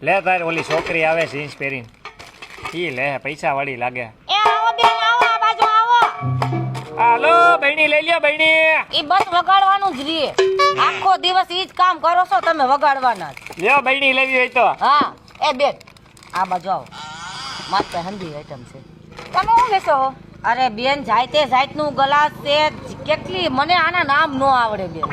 લે તાર ઓલી છોકરી આવે છે જીન્સ પહેરીને ઈ લે પૈસા વાળી લાગે એ આવો બેન આવો આ બાજુ આવો હાલો બહેણી લઈ લ્યો બહેણી ઈ બસ વગાડવાનું જ રે આખો દિવસ ઈ જ કામ કરો છો તમે વગાડવાના જ લ્યો બહેણી લેવી હોય તો હા એ બેન આ બાજુ આવો માત્ર હંધી આઈટમ છે તમે શું લેશો અરે બેન જાયતે જાતનું ગ્લાસ છે કેટલી મને આના નામ નો આવડે બેન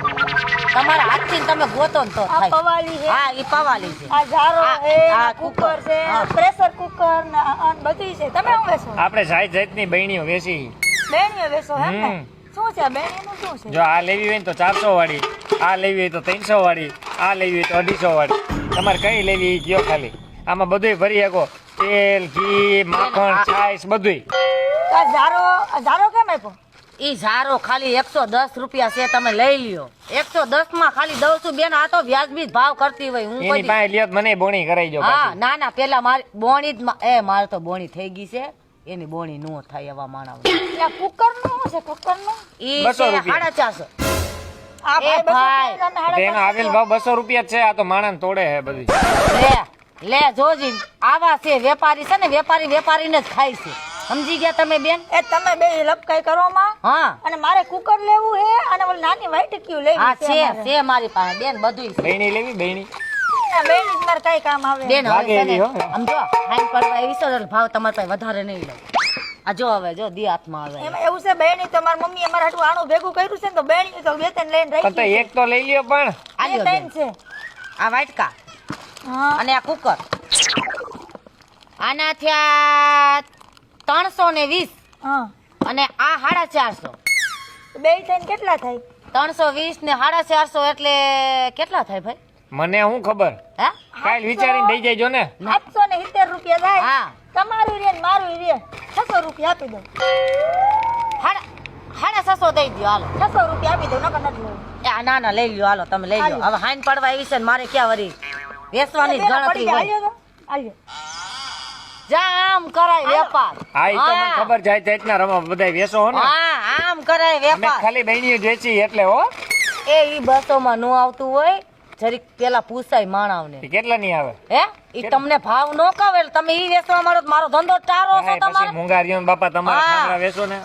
તમારા હાથથી તમે ગોતો ને તો આ થાય પવાલી છે હા ઈ પવાલી છે આ જારો છે આ કુકર છે હા. પ્રેશર કુકર ને આ બધી છે તમે શું વેચો આપણે જાત જાતની બહેણીઓ વેચી બેણીઓ વેચો એમ ને હમ. શું છે બેણીનું શું છે જો આ લેવી હોય ને તો 400 વાળી આ લેવી હોય તો 300 વાળી આ લેવી હોય તો 250 વાળી તમારે કઈ લેવી ઈ કયો ખાલી આમાં બધુંય ભરી શકો તેલ ઘી માખણ છાશ બધુંય આ જારો કેમ આપ્યો ઈ ઝારો ખાલી 110 રૂપિયા છે તમે લઈ લ્યો 110 માં ખાલી દઉં છું બેન આ તો વ્યાજબી ભાવ કરતી હોય હું એની કોઈ પાસે લ્યો તો મને બોણી કરાઈ જો હા ના ના પેલા મારી બોણી જ એ મારે તો બોણી થઈ ગઈ છે એની બોણી નો થાય એવા માણસ આ કુકર નું શું છે કુકર નું ઈ 200 છે રૂપિયા. 450 આ એ ભાઈ બસો ભાઈ. તમે એનો આવેલ ભાવ 200 રૂપિયા જ છે આ તો માણસ તોડે હે બધી લે જોજી આવા છે વેપારી છે ને વેપારીને જ ખાય છે સમજી ગયા તમે બેન એ તમે બે લપકાઈ કરો માં હા અને મારે કુકર લેવું છે અને ઓલી નાની વ્હાઈટ ક્યુ લેવી હા છે છે મારે. છે મારી પાસે બેન બધુંય છે બહેણી લેવી બહેણી આ બેની જ મારે કઈ કામ આવે બેન હવે લાગે છે ને એવી હો. સમજો હાઈન પડવા એવી છે એટલે ભાવ તમારી પાસે વધારે નહીં લે આ જો હવે જો દી હાથમાં આવે એમાં એવું છે બેની તો મારી મમ્મી અમારા હાટુ આણું ભેગું કર્યું છે ને તો બેની તો બે ત્રણ લઈને પણ તો રાખી એક તો લઈ લ્યો પણ આ લ્યો બેન. છે આ વાટકા હા અને આ કુકર આના થયા 320 હા અને આ 450 બે થઈને કેટલા થાય 320 ને 450 એટલે કેટલા થાય ભાઈ મને શું ખબર હે કાલ વિચારીને દઈ જજો ને 770 રૂપિયા થાય હા તમારું રે ને મારું રે 600 રૂપિયા આપી દો હાડા 600 દઈ દો હાલો 600 રૂપિયા આપી દો નકર નથી લેવું. એ આ ના ના લઈ લ્યો હાલો તમે લઈ લ્યો હવે હાઈન પડવા એવી છે ને મારે ક્યાં વરી વેચવાની જ બેના ગણતરી પડી જાય, હોય આલ્યો તો, આલ્યો. જામ કરાય વેપાર હા ઈ તો મને ખબર જાય જાતના રમા બધાય વેચો હો ને હા આમ કરાય અમે વેપાર ખાલી બહેણીઓ જ વેચી એટલે હો એ ઈ બસોમાં નો આવતું હોય જરીક પેલા પૂછાય માણાવને ઈ કેટલા ની આવે હે ઈ તમને ભાવ નો કહે એટલે તમે ઈ વેચવા મારો ધંધો ચારો છો હા, પછી તમારે મુંગારીઓ ને બાપા તમારા હા. ખાંડરા વેચો ને